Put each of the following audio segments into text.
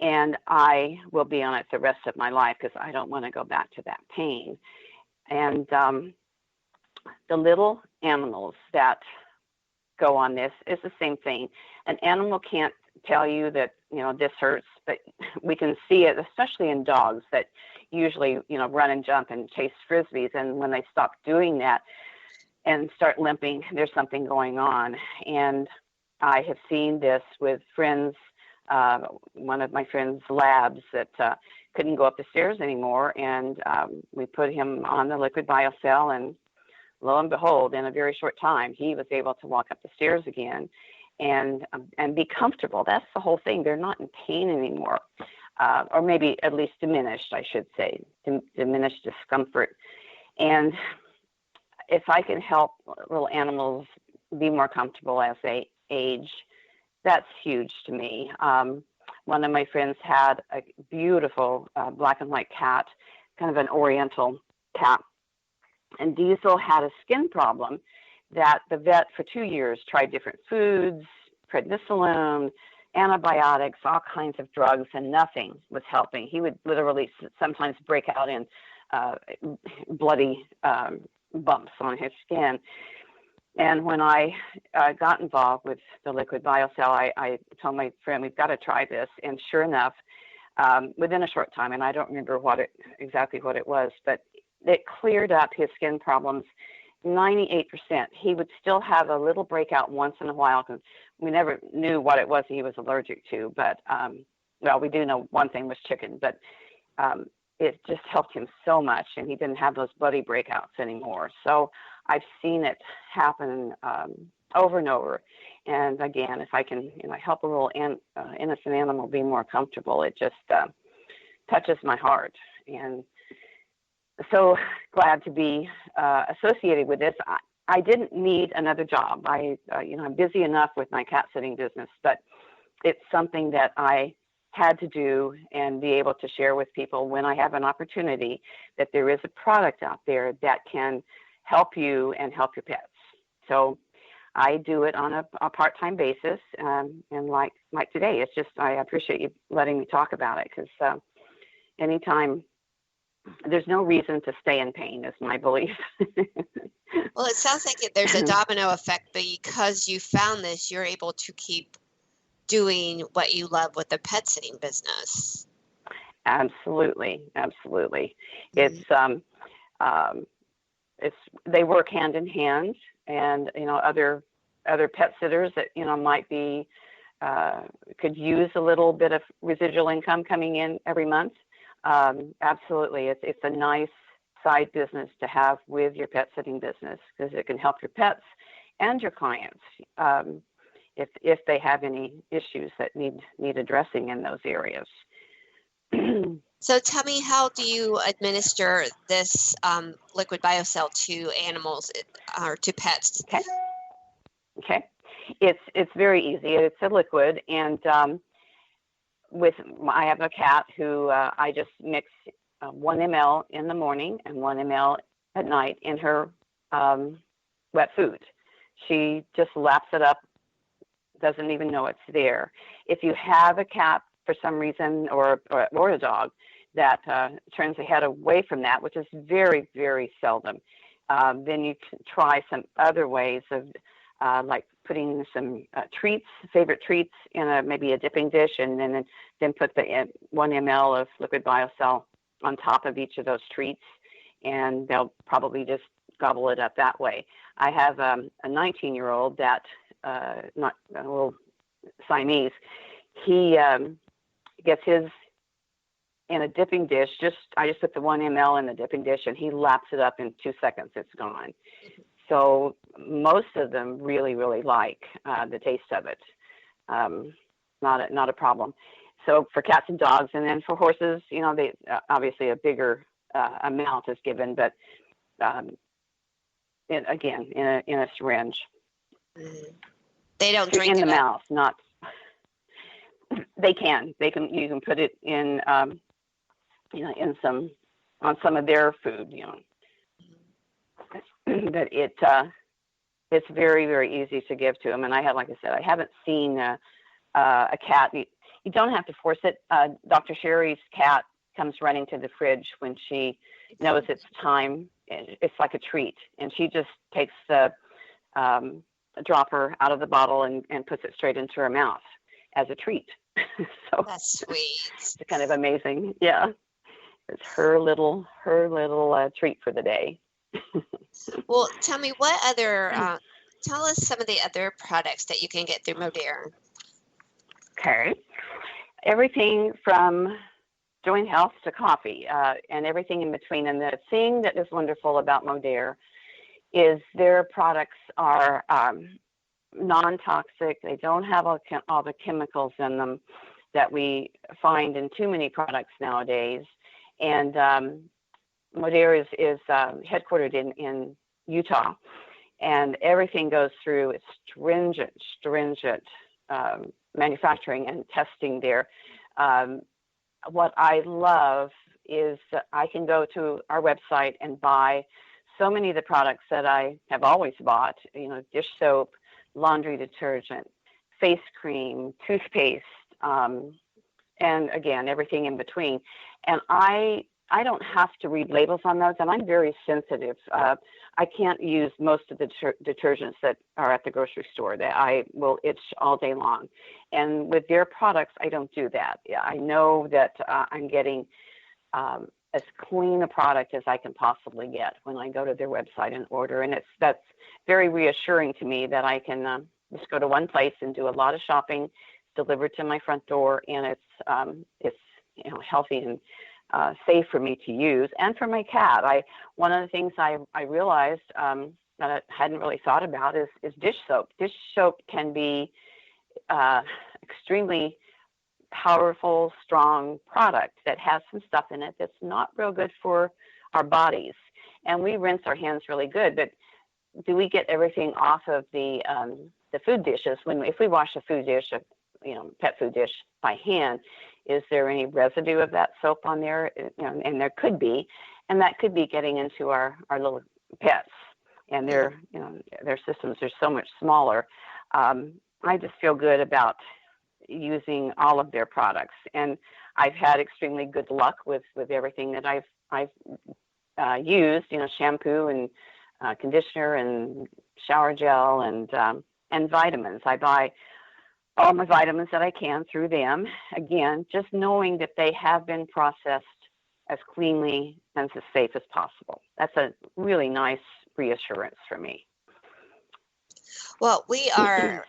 and I will be on it the rest of my life because I don't want to go back to that pain. And the little animals that go on this is the same thing. An animal can't tell you that, this hurts, but we can see it, especially in dogs that usually, run and jump and chase frisbees. And when they stop doing that and start limping, there's something going on. And I have seen this with friends, one of my friends' labs that couldn't go up the stairs anymore. And we put him on the liquid biocell, and lo and behold, in a very short time, he was able to walk up the stairs again and be comfortable. That's the whole thing. They're not in pain anymore, or maybe at least diminished, I should say, diminished discomfort. And if I can help little animals be more comfortable as they age, that's huge to me. One of my friends had a beautiful black and white cat, kind of an oriental cat. And Diesel had a skin problem that the vet for 2 years tried different foods, prednisolone, antibiotics, all kinds of drugs, and nothing was helping. He would literally sometimes break out in bloody bumps on his skin. And when I got involved with the liquid biocell, I told my friend, we've got to try this. And sure enough, within a short time, and I don't remember exactly what it was, but it cleared up his skin problems 98%. He would still have a little breakout once in a while because we never knew what it was he was allergic to. But, we do know one thing was chicken, but it just helped him so much, and he didn't have those bloody breakouts anymore. So I've seen it happen over and over. And again, if I can help a little innocent animal be more comfortable, it just touches my heart. And so glad to be associated with this. I didn't need another job. I'm busy enough with my cat sitting business, but it's something that I had to do and be able to share with people when I have an opportunity that there is a product out there that can help you and help your pets. So I do it on a part-time basis. And like today, it's just, I appreciate you letting me talk about it because anytime, there's no reason to stay in pain is my belief. Well, it sounds like there's a domino effect because you found this, you're able to keep doing what you love with the pet sitting business. Absolutely. Mm-hmm. They work hand in hand, and other pet sitters that might be could use a little bit of residual income coming in every month. Absolutely. It's a nice side business to have with your pet sitting business because it can help your pets and your clients if they have any issues that need addressing in those areas. So tell me, how do you administer this liquid biocell to animals or to pets? Okay. It's very easy. It's a liquid, and I have a cat who I just mix 1 ml in the morning and 1 ml at night in her wet food. She just laps it up, doesn't even know it's there. If you have a cat for some reason or a dog that turns the head away from that, which is very, very seldom, then you can try some other ways of like putting some favorite treats in maybe a dipping dish, and then put the 1 ml of liquid biocell on top of each of those treats, and they'll probably just gobble it up that way. I have a 19-year-old that, not a little Siamese, he gets his in a dipping dish. I just put the 1 ml in the dipping dish, and he laps it up in 2 seconds. It's gone. So most of them really, really like the taste of it. Not a problem. So for cats and dogs, and then for horses, they obviously a bigger amount is given, but in a syringe. They don't drink in the mouth, not. They can. You can put it in, on some of their food, That it's very, very easy to give to them. And like I said, I haven't seen a cat. You don't have to force it. Dr. Sherry's cat comes running to the fridge when she knows it's time. It's like a treat, and she just takes the dropper out of the bottle and puts it straight into her mouth as a treat. So that's sweet. It's kind of amazing. Yeah, it's her little treat for the day. Well, tell me tell us some of the other products that you can get through Modere. Okay, everything from joint health to coffee, and everything in between. And the thing that is wonderful about Modere is their products are non-toxic. They don't have all the chemicals in them that we find in too many products nowadays. And Modere is headquartered in Utah, and everything goes through stringent manufacturing and testing there. What I love is that I can go to our website and buy so many of the products that I have always bought, dish soap, laundry detergent, face cream, toothpaste, and again, everything in between. And I don't have to read labels on those, and I'm very sensitive. I can't use most of the detergents that are at the grocery store. That I will itch all day long. And with their products, I don't do that. Yeah, I know that I'm getting as clean a product as I can possibly get when I go to their website and order. And that's very reassuring to me that I can just go to one place and do a lot of shopping, delivered to my front door, and it's healthy and safe for me to use, and for my cat. One of the things I realized that I hadn't really thought about is dish soap. Dish soap can be extremely powerful, strong product that has some stuff in it that's not real good for our bodies. And we rinse our hands really good, but do we get everything off of the food dishes? If we wash a food dish, pet food dish by hand, is there any residue of that soap on there? And there could be, and that could be getting into our little pets, and their systems are so much smaller. I just feel good about using all of their products, and I've had extremely good luck with everything that I've used. Shampoo and conditioner and shower gel and vitamins. I buy all my vitamins that I can through them. Again, just knowing that they have been processed as cleanly and as safe as possible. That's a really nice reassurance for me. Well, we are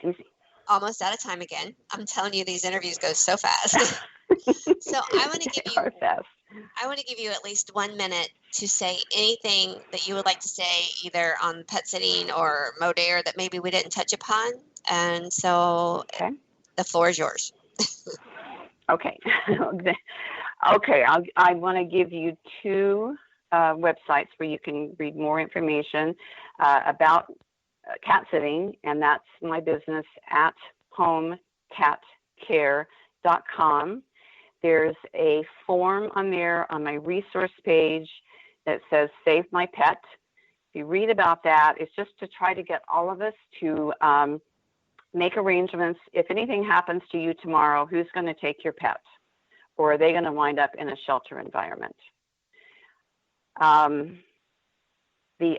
almost out of time again. I'm telling you, these interviews go so fast. So I want to give you at least 1 minute to say anything that you would like to say, either on pet sitting or Modere, that maybe we didn't touch upon. And so the floor is yours. Okay. Okay. I want to give you two websites where you can read more information about cat sitting, and that's my business, AtHomeCatCare.com. There's a form on there on my resource page that says Save My Pet. If you read about that, it's just to try to get all of us to make arrangements. If anything happens to you tomorrow, who's going to take your pet? Or are they going to wind up in a shelter environment? The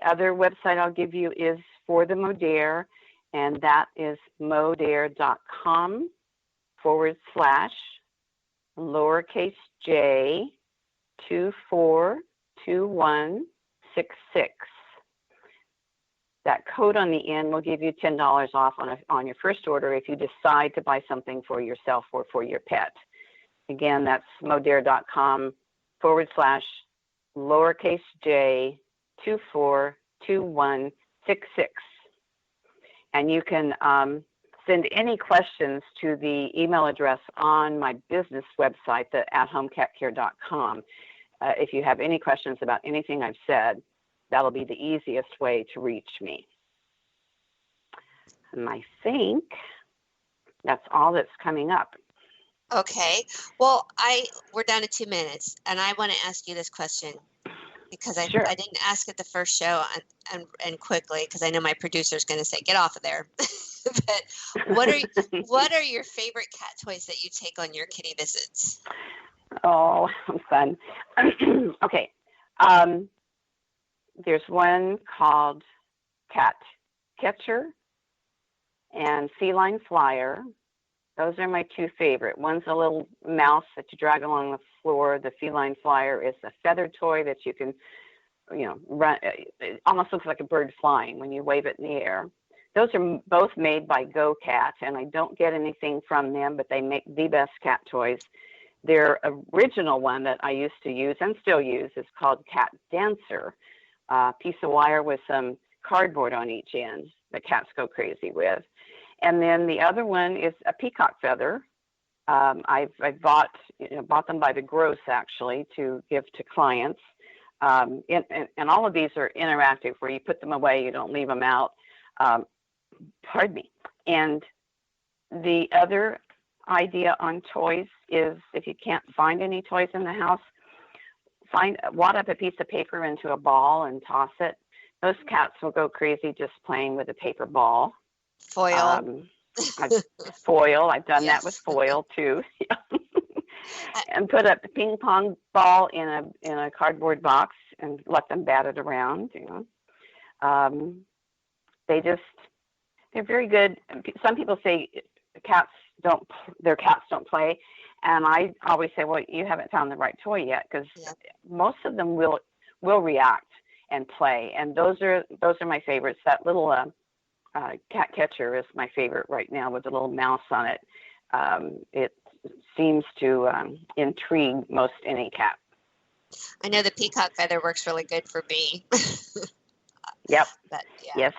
other website I'll give you is for the Modere, and that is modere.com/J242166. That code on the end will give you $10 off on your first order if you decide to buy something for yourself or for your pet. Again, that's modere.com/J242166. And you can send any questions to the email address on my business website, the athomecatcare.com. If you have any questions about anything I've said, that'll be the easiest way to reach me. And I think that's all that's coming up. Okay. Well, we're down to 2 minutes, and I want to ask you this question because I didn't ask it the first show and quickly, because I know my producer is going to say, get off of there. But what are your favorite cat toys that you take on your kitty visits? Oh, fun. Okay. There's one called Cat Catcher and Feline Flyer. Those are my two favorite. One's a little mouse that you drag along the floor. The Feline Flyer is a feathered toy that you can, run. It almost looks like a bird flying when you wave it in the air. Those are both made by Go Cat, and I don't get anything from them, but they make the best cat toys. Their original one that I used to use and still use is called Cat Dancer. A piece of wire with some cardboard on each end that cats go crazy with. And then the other one is a peacock feather. I've bought them by the gross, actually, to give to clients. And all of these are interactive, where you put them away, you don't leave them out. Pardon me. And the other idea on toys is, if you can't find any toys in the house, wad up a piece of paper into a ball and toss it. Those cats will go crazy just playing with a paper ball. Foil. Foil. I've done that with foil too. And put a ping pong ball in a cardboard box and let them bat it around. They're very good. Some people say their cats don't play, and I always say, well, you haven't found the right toy yet, because most of them will react and play, and those are my favorites. That little cat catcher is my favorite right now, with the little mouse on it. It seems to intrigue most any cat. I know the peacock feather works really good for me. Yep. But, yeah. Yes.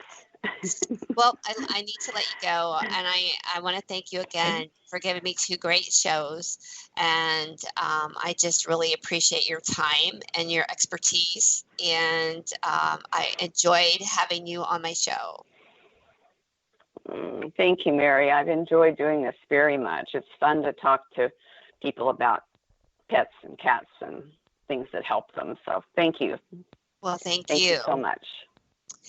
Well, I need to let you go, and I want to thank you again for giving me 2 great shows, and I just really appreciate your time and your expertise, and I enjoyed having you on my show. Thank you, Mary. I've enjoyed doing this very much. It's fun to talk to people about pets and cats and things that help them. So thank you. Well, thank you so much.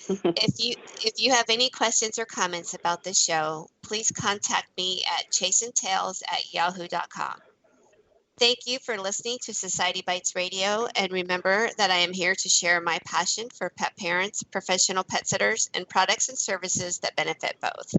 If you have any questions or comments about this show, please contact me at chaseandtails@yahoo.com. Thank you for listening to Society Bites Radio, and remember that I am here to share my passion for pet parents, professional pet sitters, and products and services that benefit both.